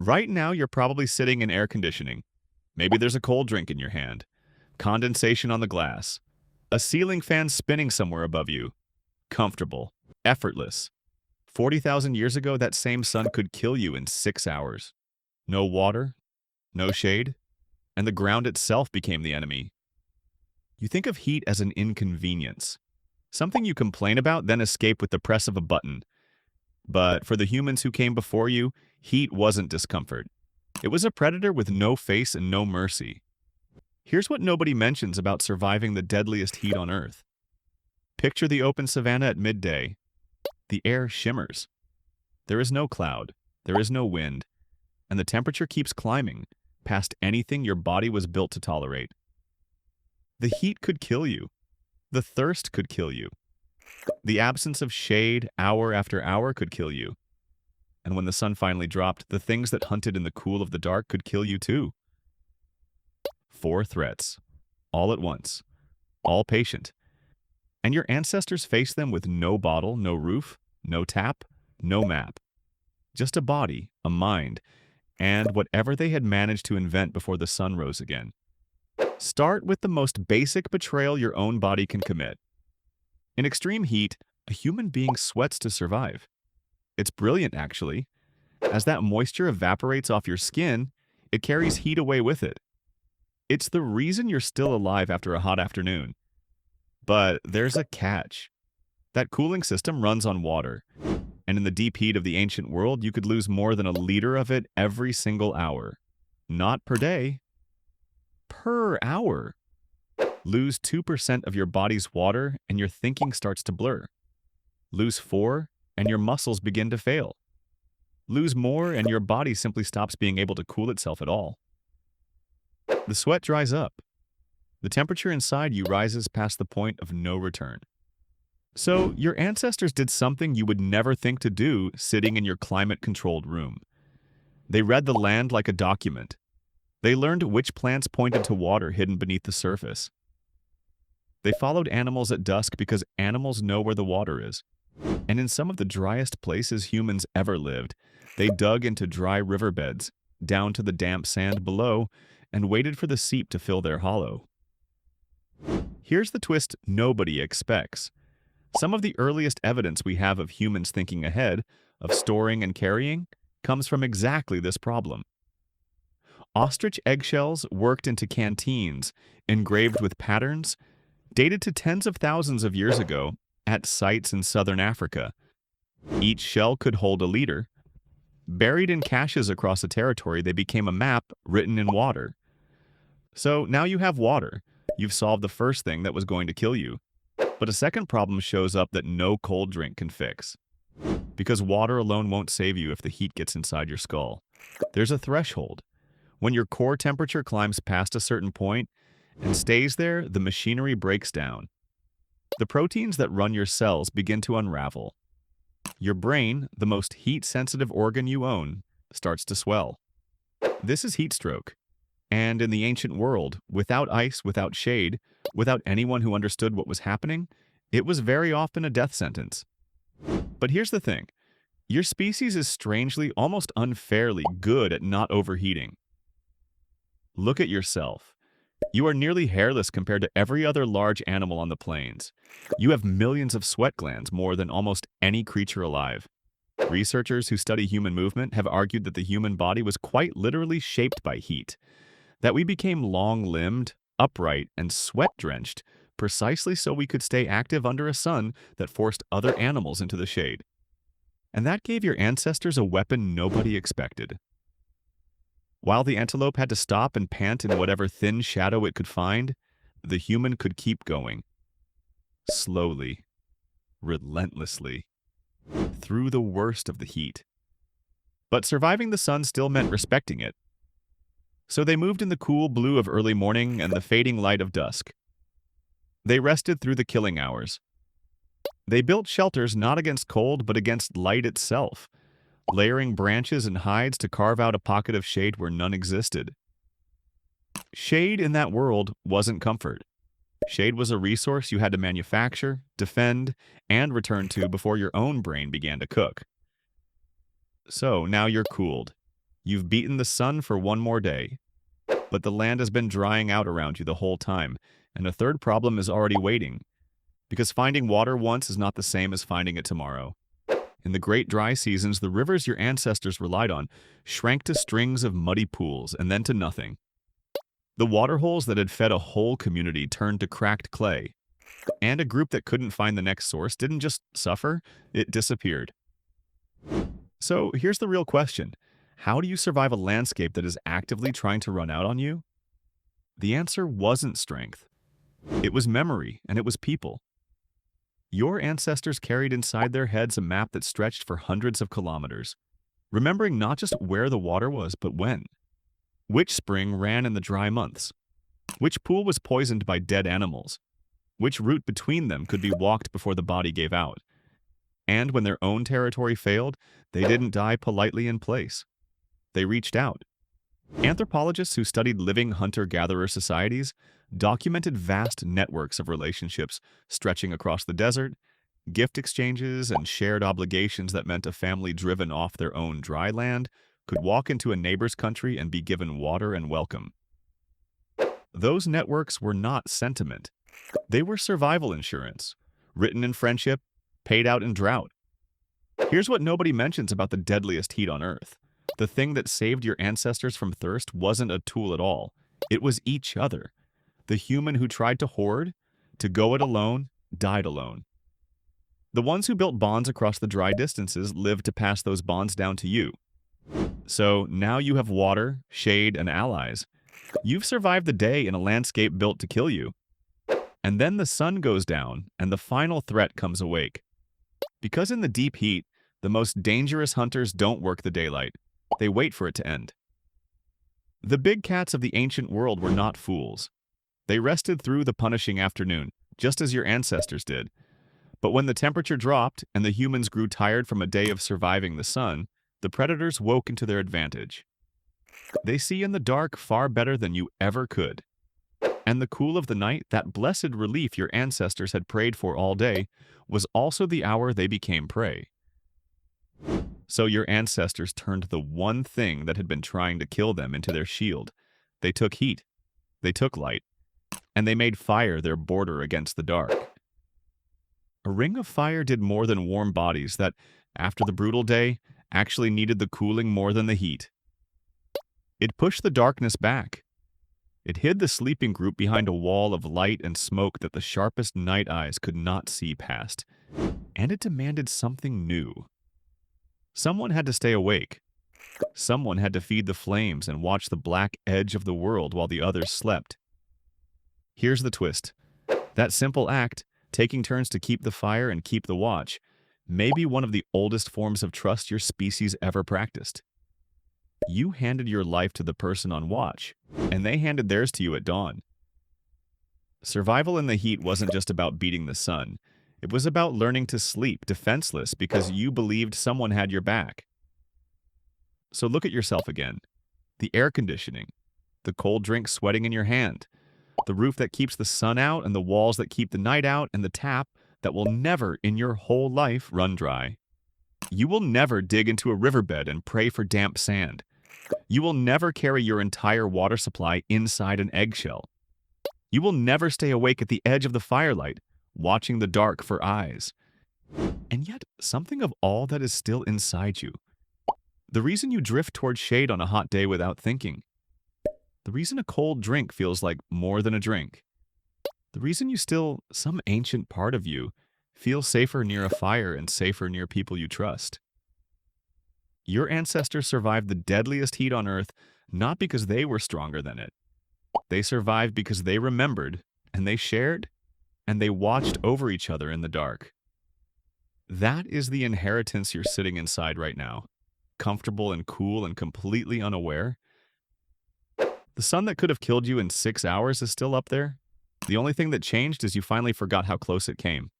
Right now, you're probably sitting in air conditioning. Maybe there's a cold drink in your hand, condensation on the glass, a ceiling fan spinning somewhere above you. Comfortable, effortless. 40,000 years ago, that same sun could kill you in 6 hours. No water, no shade, and the ground itself became the enemy. You think of heat as an inconvenience, something you complain about, then escape with the press of a button. But for the humans who came before you, heat wasn't discomfort. It was a predator with no face and no mercy. Here's what nobody mentions about surviving the deadliest heat on Earth. Picture the open savanna at midday. The air shimmers. There is no cloud, there is no wind, and the temperature keeps climbing past anything your body was built to tolerate. The heat could kill you. The thirst could kill you. The absence of shade hour after hour could kill you. And when the sun finally dropped, the things that hunted in the cool of the dark could kill you too. 4 threats, all at once, all patient. And your ancestors faced them with no bottle, no roof, no tap, no map. Just a body, a mind, and whatever they had managed to invent before the sun rose again. Start with the most basic betrayal your own body can commit. In extreme heat, a human being sweats to survive. It's brilliant, actually. As that moisture evaporates off your skin, it carries heat away with it. It's the reason you're still alive after a hot afternoon. But there's a catch. That cooling system runs on water, and in the deep heat of the ancient world, you could lose more than a liter of it every single hour. Not per day, per hour. Lose 2% of your body's water, and your thinking starts to blur. Lose 4, and your muscles begin to fail. Lose more, and your body simply stops being able to cool itself at all. The sweat dries up. The temperature inside you rises past the point of no return. So, your ancestors did something you would never think to do sitting in your climate-controlled room. They read the land like a document. They learned which plants pointed to water hidden beneath the surface. They followed animals at dusk because animals know where the water is. And in some of the driest places humans ever lived, they dug into dry riverbeds, down to the damp sand below, and waited for the seep to fill their hollow. Here's the twist nobody expects. Some of the earliest evidence we have of humans thinking ahead, of storing and carrying, comes from exactly this problem. Ostrich eggshells worked into canteens, engraved with patterns, dated to tens of thousands of years ago at sites in southern Africa. Each shell could hold a leader. Buried in caches across a territory, they became a map written in water. So now you have water. You've solved the first thing that was going to kill you. But a second problem shows up that no cold drink can fix. Because water alone won't save you if the heat gets inside your skull. There's a threshold. When your core temperature climbs past a certain point and stays there, the machinery breaks down. The proteins that run your cells begin to unravel. Your brain, the most heat-sensitive organ you own, starts to swell. This is heat stroke. And in the ancient world, without ice, without shade, without anyone who understood what was happening, it was very often a death sentence. But here's the thing. Your species is strangely, almost unfairly good at not overheating. Look at yourself. You are nearly hairless compared to every other large animal on the plains. You have millions of sweat glands, more than almost any creature alive. Researchers who study human movement have argued that the human body was quite literally shaped by heat, that we became long-limbed, upright, and sweat-drenched precisely so we could stay active under a sun that forced other animals into the shade. And that gave your ancestors a weapon nobody expected. While the antelope had to stop and pant in whatever thin shadow it could find, the human could keep going. Slowly, relentlessly, through the worst of the heat. But surviving the sun still meant respecting it. So they moved in the cool blue of early morning and the fading light of dusk. They rested through the killing hours. They built shelters not against cold but against light itself, layering branches and hides to carve out a pocket of shade where none existed. Shade in that world wasn't comfort. Shade was a resource you had to manufacture, defend, and return to before your own brain began to cook. So now you're cooled. You've beaten the sun for one more day, but the land has been drying out around you the whole time, and a third problem is already waiting, because finding water once is not the same as finding it tomorrow. In the great dry seasons, the rivers your ancestors relied on shrank to strings of muddy pools and then to nothing. The water holes that had fed a whole community turned to cracked clay, and a group that couldn't find the next source didn't just suffer, it disappeared. So here's the real question. How do you survive a landscape that is actively trying to run out on you? The answer wasn't strength. It was memory, and it was people. Your ancestors carried inside their heads a map that stretched for hundreds of kilometers, remembering not just where the water was, but when. Which spring ran in the dry months? Which pool was poisoned by dead animals? Which route between them could be walked before the body gave out? And when their own territory failed, they didn't die politely in place. They reached out. Anthropologists who studied living hunter-gatherer societies documented vast networks of relationships stretching across the desert, gift exchanges, and shared obligations that meant a family driven off their own dry land could walk into a neighbor's country and be given water and welcome. Those networks were not sentiment. They were survival insurance, written in friendship, paid out in drought. Here's what nobody mentions about the deadliest heat on Earth. The thing that saved your ancestors from thirst wasn't a tool at all. It was each other. The human who tried to hoard, to go it alone, died alone. The ones who built bonds across the dry distances lived to pass those bonds down to you. So now you have water, shade, and allies. You've survived the day in a landscape built to kill you. And then the sun goes down, and the final threat comes awake. Because in the deep heat, the most dangerous hunters don't work the daylight. They wait for it to end. The big cats of the ancient world were not fools. They rested through the punishing afternoon, just as your ancestors did. But when the temperature dropped and the humans grew tired from a day of surviving the sun, the predators woke into their advantage. They see in the dark far better than you ever could. And the cool of the night, that blessed relief your ancestors had prayed for all day, was also the hour they became prey. So your ancestors turned the one thing that had been trying to kill them into their shield. They took heat, they took light, and they made fire their border against the dark. A ring of fire did more than warm bodies that, after the brutal day, actually needed the cooling more than the heat. It pushed the darkness back. It hid the sleeping group behind a wall of light and smoke that the sharpest night eyes could not see past. And it demanded something new. Someone had to stay awake. Someone had to feed the flames and watch the black edge of the world while the others slept. Here's the twist. That simple act, taking turns to keep the fire and keep the watch, may be one of the oldest forms of trust your species ever practiced. You handed your life to the person on watch, and they handed theirs to you at dawn. Survival in the heat wasn't just about beating the sun. It was about learning to sleep defenseless because you believed someone had your back. So look at yourself again. The air conditioning, the cold drink sweating in your hand, the roof that keeps the sun out and the walls that keep the night out, and the tap that will never in your whole life run dry. You will never dig into a riverbed and pray for damp sand. You will never carry your entire water supply inside an eggshell. You will never stay awake at the edge of the firelight, watching the dark for eyes. And yet, something of all that is still inside you. The reason you drift toward shade on a hot day without thinking. The reason a cold drink feels like more than a drink. The reason you still, some ancient part of you, feel safer near a fire and safer near people you trust. Your ancestors survived the deadliest heat on Earth not because they were stronger than it. They survived because they remembered, and they shared, and they watched over each other in the dark. That is the inheritance you're sitting inside right now, comfortable and cool and completely unaware. The sun that could have killed you in 6 hours is still up there. The only thing that changed is you finally forgot how close it came.